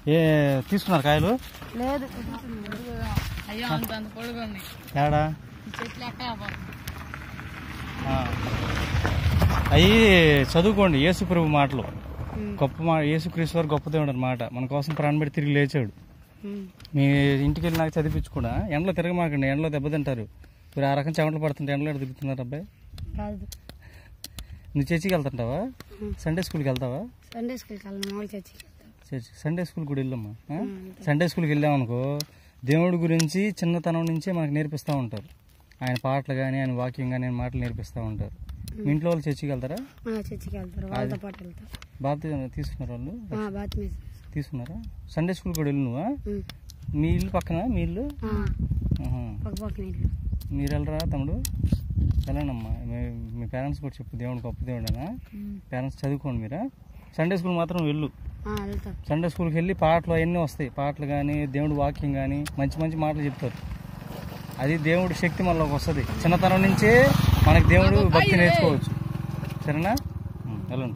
ఏ తీసుకున్నారు కాయలు? లేదు. ఏడా అవి చదువుకోండి. యేసు ప్రభు మాటలు గొప్ప యేసుక్రీస్తు వారు గొప్ప దేవుడు అన్నమాట. మన కోసం ప్రాణం పెట్టి తిరిగి లేచాడు. మీ ఇంటికి వెళ్ళి నాకు చదివించకుండా ఎండలో తిరగమాకండి, ఎండలో దెబ్బతింటారు. మీరు ఆ రకం చెమటలు పడుతుంటే ఎండలో తిరుగుతున్నారు అబ్బాయి. నువ్వు చర్చికి వెళ్తుంటావా? సండే స్కూల్కి వెళ్తావా? సండే స్కూల్ కూడా వెళ్ళమ్మా. సండే స్కూల్కి వెళ్ళామనుకో దేవుడి గురించి చిన్నతనం నుంచే మనకు నేర్పిస్తూ ఉంటారు. ఆయన పాటలు కానీ ఆయన వాక్యం కానీ ఆయన మాటలు నేర్పిస్తూ ఉంటారు. మీ ఇంట్లో వాళ్ళు చర్చికి వెళ్తారా? బాబు తీసుకున్నారు వాళ్ళు? తీసుకున్నారా? సండే స్కూల్ కూడా వెళ్ళు నువ్వా? మీ ఇల్లు పక్కన? మీ ఇల్లు మీరు వెళ్ళరా తమ్ముడు? వెళ్ళండమ్మా. మీ పేరెంట్స్ కూడా చెప్పు దేవుడు గొప్ప దేవుడేనా. పేరెంట్స్ చదువుకోండి. మీరా సండే స్కూల్ మాత్రం వెళ్ళు. సండే స్కూల్కి వెళ్ళి పాటలు అవన్నీ వస్తాయి. పాటలు కానీ దేవుడు వాక్యం కానీ మంచి మంచి మాటలు చెప్తారు. అది దేవుడి శక్తి మనలోకి వస్తుంది. చిన్నతనం నుంచే మనకి దేవుడు భక్తి నేర్చుకోవచ్చు. సరేనా? వెళ్ళండి.